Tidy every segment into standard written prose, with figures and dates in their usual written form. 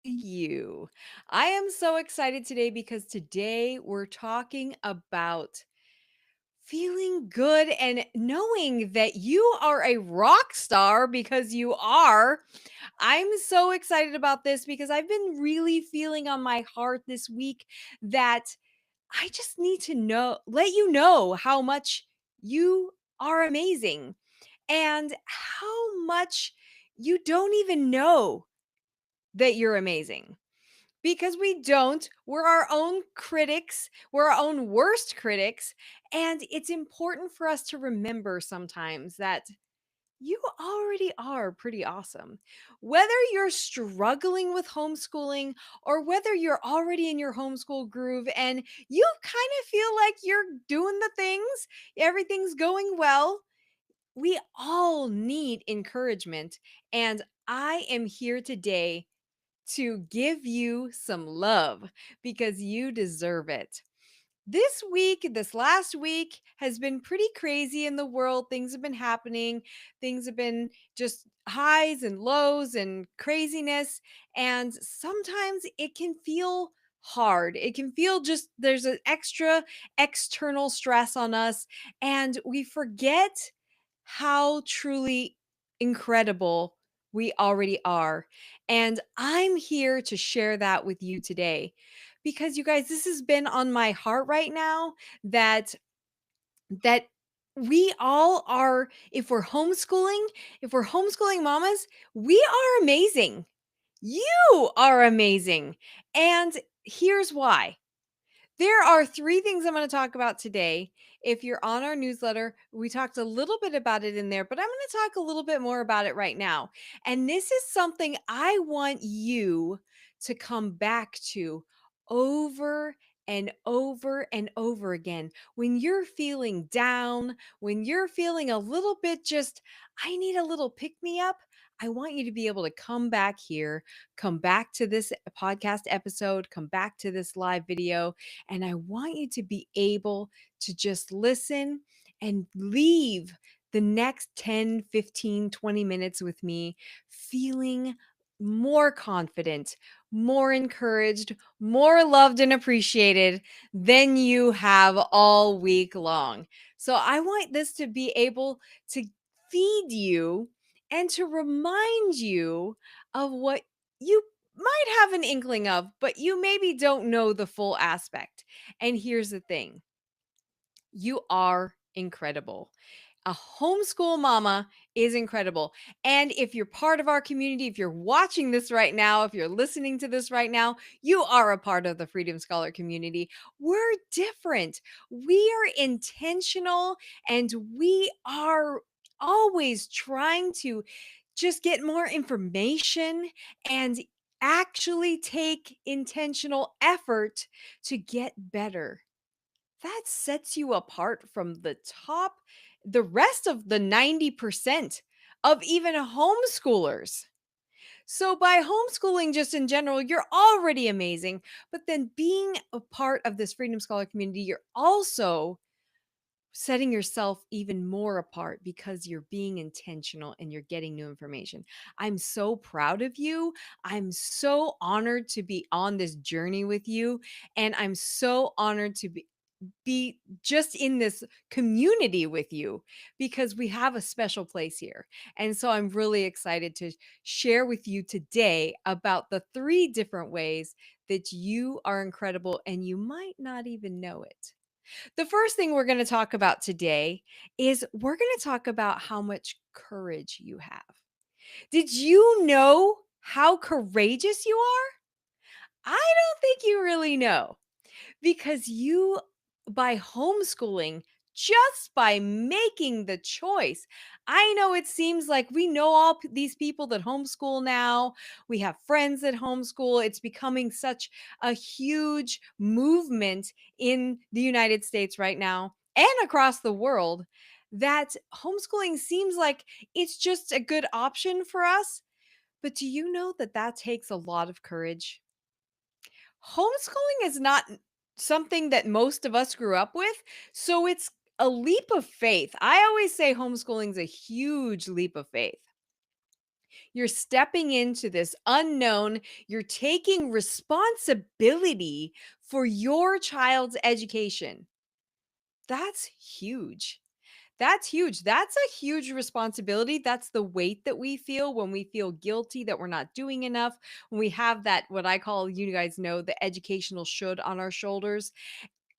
you. I am so excited today because today we're talking about feeling good and knowing that you are a rock star because you are. I'm so excited about this because I've been really feeling on my heart this week that I just need to let you know how much you are amazing and how much you don't even know that you're amazing. Because we don't. We're our own critics. We're our own worst critics. And it's important for us to remember sometimes that you already are pretty awesome. Whether you're struggling with homeschooling or whether you're already in your homeschool groove and you kind of feel like you're doing the things, everything's going well, we all need encouragement. And I am here today to give you some love because you deserve it. This last week has been pretty crazy in the world. Things have been happening. Things have been just highs and lows and craziness. And sometimes it can feel hard. It can feel just there's an extra external stress on us. And we forget how truly incredible we already are. And I'm here to share that with you today because you guys, this has been on my heart right now that we all are, if we're homeschooling mamas, we are amazing. You are amazing. And here's why. There are 3 things I'm gonna talk about today. If you're on our newsletter, we talked a little bit about it in there, but I'm gonna talk a little bit more about it right now. And this is something I want you to come back to over and over and over again. When you're feeling down, when you're feeling a little bit just, "I need a little pick me up," I want you to be able to come back here, come back to this podcast episode, come back to this live video, and I want you to be able to just listen and leave the next 10, 15, 20 minutes with me feeling more confident, more encouraged, more loved and appreciated than you have all week long. So I want this to be able to feed you and to remind you of what you might have an inkling of, but you maybe don't know the full aspect. And here's the thing, you are incredible. A homeschool mama is incredible. And if you're part of our community, if you're watching this right now, if you're listening to this right now, you are a part of the Freedom Scholar community. We're different. We are intentional and we are always trying to just get more information and actually take intentional effort to get better. That sets you apart from the rest of the 90% of even homeschoolers. So, by homeschooling, just in general, you're already amazing. But then being a part of this Freedom Scholar community, you're also setting yourself even more apart because you're being intentional and you're getting new information. I'm so proud of you. I'm so honored to be on this journey with you. And I'm so honored to be just in this community with you because we have a special place here. And so I'm really excited to share with you today about the 3 different ways that you are incredible and you might not even know it. The first thing we're going to talk about today is we're going to talk about how much courage you have. Did you know how courageous you are? I don't think you really know because you, by homeschooling, just by making the choice. I know it seems like we know these people that homeschool now. We have friends that homeschool. It's becoming such a huge movement in the United States right now and across the world that homeschooling seems like it's just a good option for us. But do you know that that takes a lot of courage? Homeschooling is not something that most of us grew up with, so it's a leap of faith. I always say homeschooling is a huge leap of faith. You're stepping into this unknown. You're taking responsibility for your child's education. That's huge. That's huge. That's a huge responsibility. That's the weight that we feel when we feel guilty that we're not doing enough. When we have that, what I call, you guys know, the educational should on our shoulders.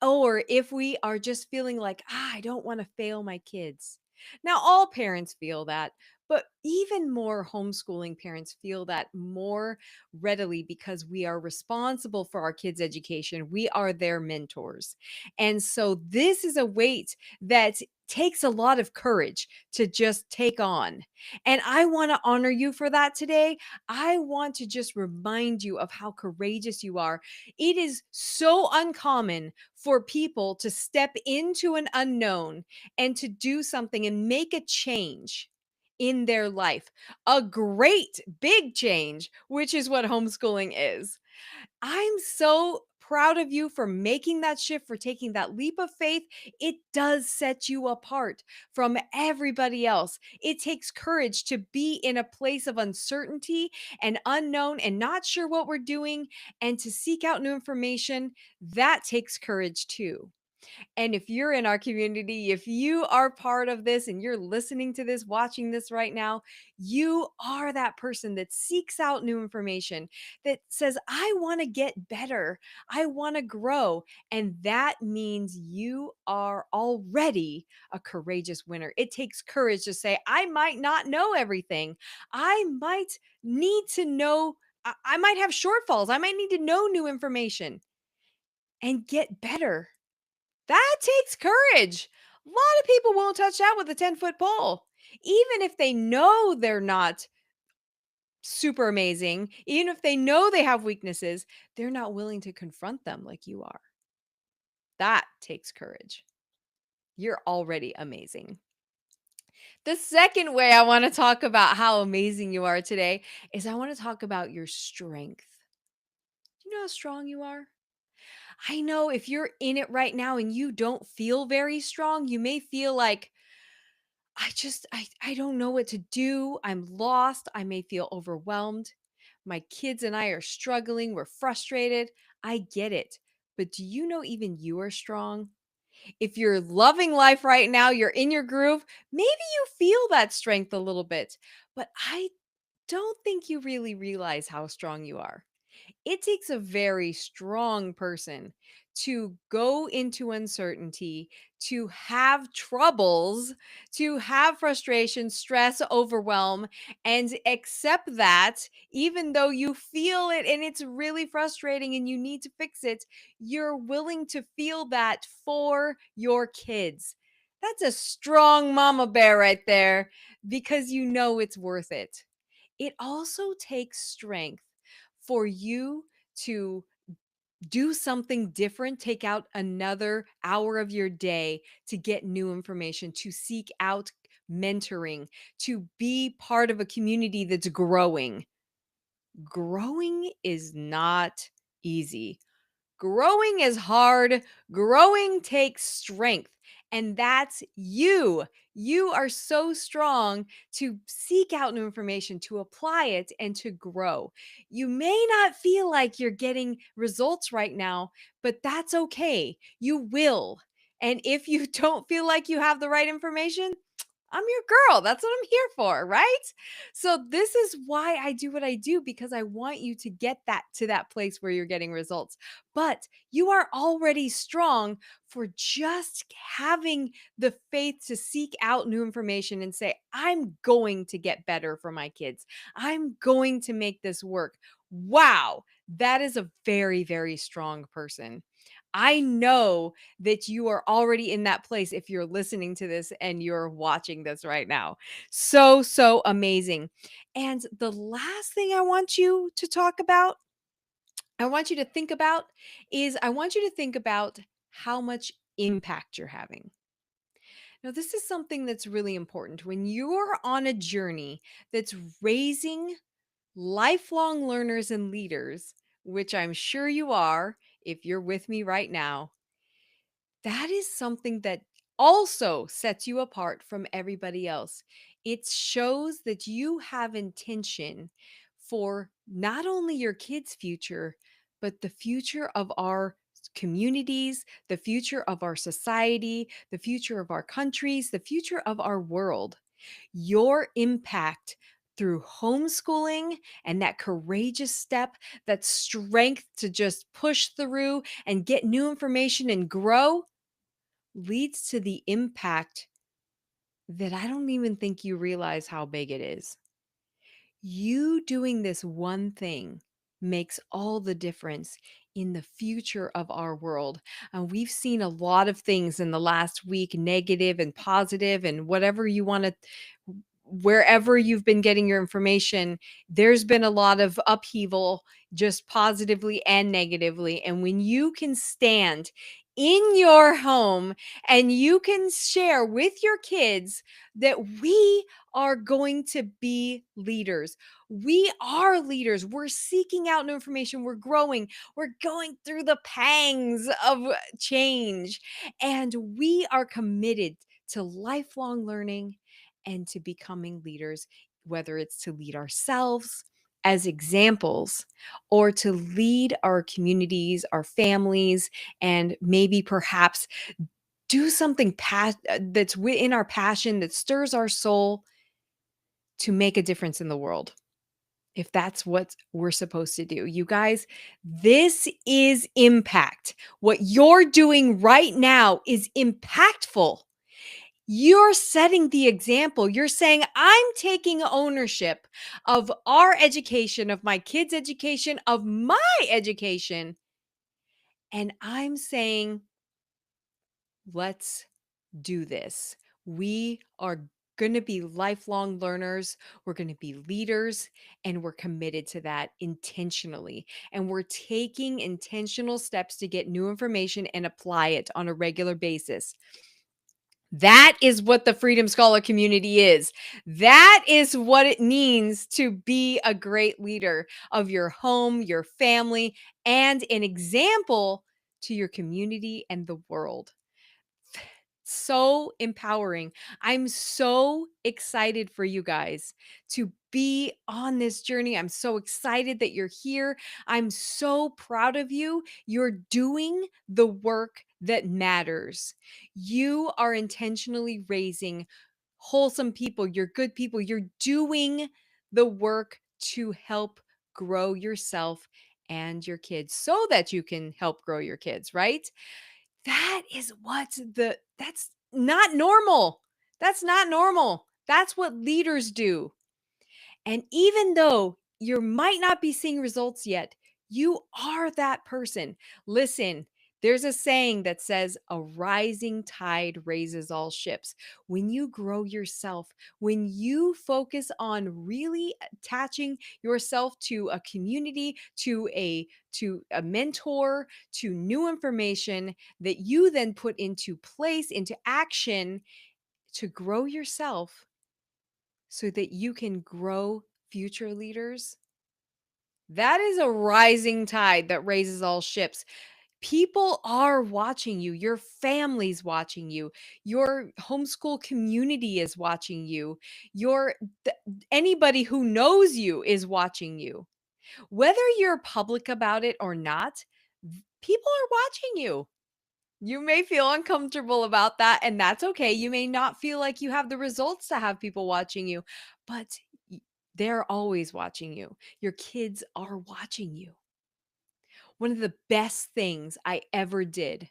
Or if we are just feeling like, I don't want to fail my kids. Now, all parents feel that, but even more homeschooling parents feel that more readily because we are responsible for our kids' education. We are their mentors. And so this is a weight that takes a lot of courage to just take on. And I want to honor you for that today. I want to just remind you of how courageous you are. It is so uncommon for people to step into an unknown and to do something and make a change in their life. A great big change, which is what homeschooling is. I'm so proud of you for making that shift, for taking that leap of faith. It does set you apart from everybody else. It takes courage to be in a place of uncertainty and unknown and not sure what we're doing and to seek out new information. That takes courage too. And if you're in our community, if you are part of this and you're listening to this, watching this right now, you are that person that seeks out new information, that says, I want to get better, I want to grow. And that means you are already a courageous winner. It takes courage to say, I might not know everything. I might need to know, I might have shortfalls. I might need to know new information and get better. That takes courage. A lot of people won't touch that with a 10-foot pole. Even if they know they're not super amazing, even if they know they have weaknesses, they're not willing to confront them like you are. That takes courage. You're already amazing. The second way I want to talk about how amazing you are today is I want to talk about your strength. Do you know how strong you are? I know if you're in it right now and you don't feel very strong, you may feel like, I don't know what to do. I'm lost. I may feel overwhelmed. My kids and I are struggling. We're frustrated. I get it. But do you know even you are strong? If you're loving life right now, you're in your groove, maybe you feel that strength a little bit. But I don't think you really realize how strong you are. It takes a very strong person to go into uncertainty, to have troubles, to have frustration, stress, overwhelm, and accept that even though you feel it and it's really frustrating and you need to fix it, you're willing to feel that for your kids. That's a strong mama bear right there because you know it's worth it. It also takes strength for you to do something different, take out another hour of your day to get new information, to seek out mentoring, to be part of a community that's growing. Growing is not easy. Growing is hard. Growing takes strength. And that's you. You are so strong to seek out new information, to apply it, and to grow. You may not feel like you're getting results right now, but that's okay. You will. And if you don't feel like you have the right information, I'm your girl. That's what I'm here for, right? So this is why I do what I do because I want you to get that to that place where you're getting results. But you are already strong for just having the faith to seek out new information and say, I'm going to get better for my kids. I'm going to make this work. Wow, that is a very, very strong person. I know that you are already in that place if you're listening to this and you're watching this right now. So, so amazing. And the last thing I want you to talk about, I want you to think about is I want you to think about how much impact you're having. Now, this is something that's really important. When you're on a journey that's raising lifelong learners and leaders, which I'm sure you are if you're with me right now, that is something that also sets you apart from everybody else. It shows that you have intention for not only your kids' future, but the future of our communities, the future of our society, the future of our countries, the future of our world. Your impact through homeschooling and that courageous step, that strength to just push through and get new information and grow leads to the impact that I don't even think you realize how big it is. You doing this one thing makes all the difference in the future of our world. And we've seen a lot of things in the last week, negative and positive, and whatever you want to, wherever you've been getting your information, there's been a lot of upheaval, just positively and negatively. And when you can stand in your home and you can share with your kids that we are going to be leaders. We are leaders. We're seeking out new information. We're growing. We're going through the pangs of change. And we are committed to lifelong learning and to becoming leaders, whether it's to lead ourselves as examples or to lead our communities, our families, and maybe perhaps do something that's within our passion that stirs our soul to make a difference in the world. If that's what we're supposed to do. You guys, this is impact. What you're doing right now is impactful. You're setting the example. You're saying, I'm taking ownership of our education, of my kids' education, of my education. And I'm saying, let's do this. We are going to be lifelong learners. We're going to be leaders, and we're committed to that intentionally. And we're taking intentional steps to get new information and apply it on a regular basis. That is what the Freedom Scholar community is. That is what it means to be a great leader of your home, your family, and an example to your community and the world. So empowering. I'm so excited for you guys to be on this journey. I'm so excited that you're here. I'm so proud of you. You're doing the work that matters. You are intentionally raising wholesome people. You're good people. You're doing the work to help grow yourself and your kids so that you can help grow your kids, right? That is that's not normal. That's not normal. That's what leaders do. And even though you might not be seeing results yet, you are that person. Listen, there's a saying that says, a rising tide raises all ships. When you grow yourself, when you focus on really attaching yourself to a community, to a mentor, to new information that you then put into place, into action to grow yourself so that you can grow future leaders, that is a rising tide that raises all ships. People are watching you. Your family's watching you. Your homeschool community is watching you. Your th- Anybody who knows you is watching you. Whether you're public about it or not, people are watching you. You may feel uncomfortable about that, and that's okay. You may not feel like you have the results to have people watching you, but they're always watching you. Your kids are watching you. One of the best things I ever did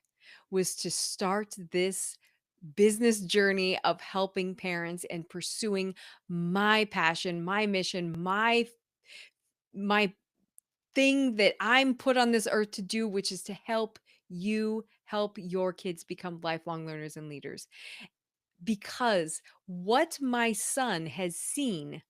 was to start this business journey of helping parents and pursuing my passion, my mission, my thing that I'm put on this earth to do, which is to help you help your kids become lifelong learners and leaders. Because what my son has seen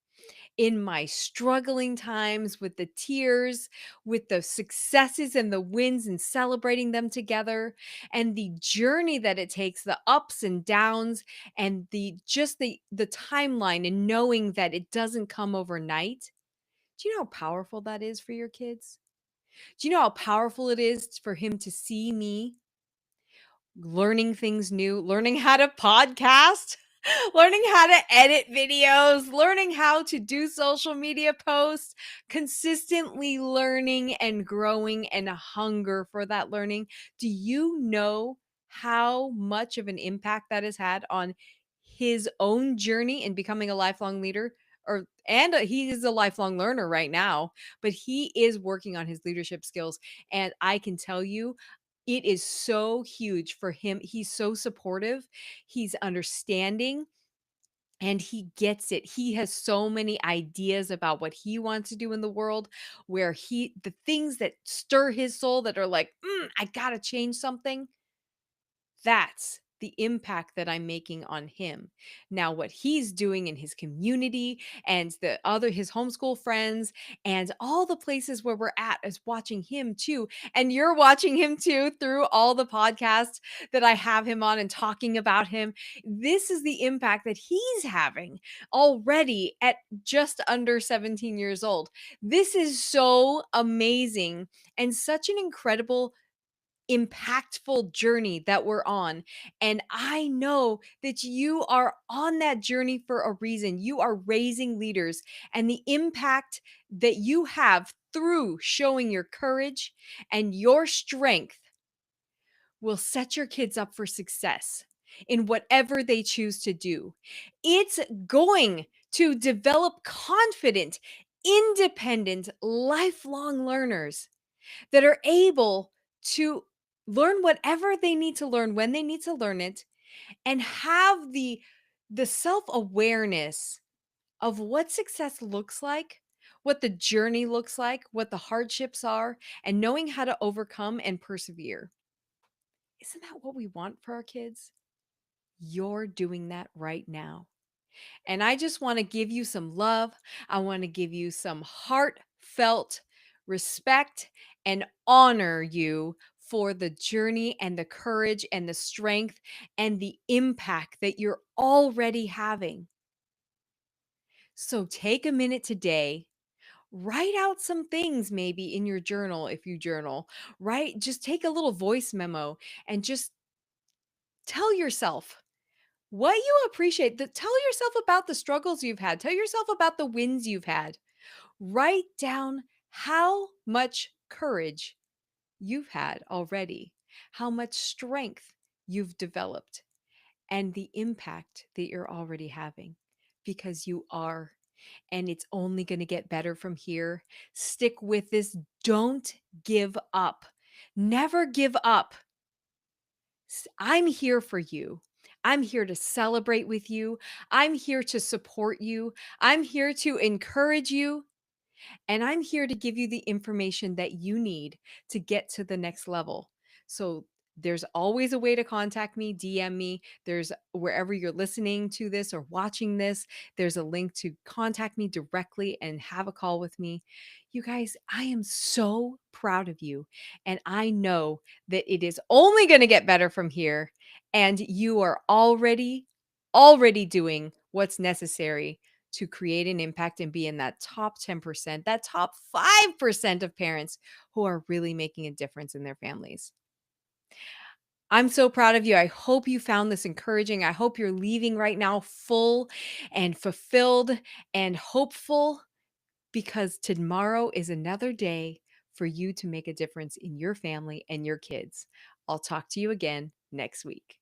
in my struggling times with the tears, with the successes and the wins and celebrating them together, and the journey that it takes, the ups and downs, and the timeline and knowing that it doesn't come overnight. Do you know how powerful that is for your kids? Do you know how powerful it is for him to see me learning things new, learning how to podcast? Learning how to edit videos, learning how to do social media posts, consistently learning and growing and a hunger for that learning. Do you know how much of an impact that has had on his own journey in becoming a lifelong leader? He is a lifelong learner right now, but he is working on his leadership skills. And I can tell you, it is so huge for him. He's so supportive, he's understanding, and he gets it. He has so many ideas about what he wants to do in the world, where the things that stir his soul that are like, I gotta change something. That's the impact that I'm making on him. Now, what he's doing in his community and his homeschool friends and all the places where we're at is watching him too. And you're watching him too through all the podcasts that I have him on and talking about him. This is the impact that he's having already at just under 17 years old. This is so amazing and such an incredible impactful journey that we're on. And I know that you are on that journey for a reason. You are raising leaders, and the impact that you have through showing your courage and your strength will set your kids up for success in whatever they choose to do. It's going to develop confident, independent, lifelong learners that are able to learn whatever they need to learn when they need to learn it, and have the self-awareness of what success looks like, what the journey looks like, what the hardships are, and knowing how to overcome and persevere. Isn't that what we want for our kids? You're doing that right now. And I just want to give you some love. I want to give you some heartfelt respect and honor you for the journey and the courage and the strength and the impact that you're already having. So take a minute today. Write out some things maybe in your journal if you journal. Write, just take a little voice memo and just tell yourself what you appreciate. Tell yourself about the struggles you've had. Tell yourself about the wins you've had. Write down how much courage you've had already, how much strength you've developed, and the impact that you're already having, because you are. And it's only going to get better from here. Stick with this. Don't give up. Never give up. I'm here for you. I'm here to celebrate with you. I'm here to support you. I'm here to encourage you. And I'm here to give you the information that you need to get to the next level. So there's always a way to contact me, DM me. There's wherever you're listening to this or watching this, there's a link to contact me directly and have a call with me. You guys, I am so proud of you. And I know that it is only going to get better from here. And you are already doing what's necessary to create an impact and be in that top 10%, that top 5% of parents who are really making a difference in their families. I'm so proud of you. I hope you found this encouraging. I hope you're leaving right now full and fulfilled and hopeful, because tomorrow is another day for you to make a difference in your family and your kids. I'll talk to you again next week.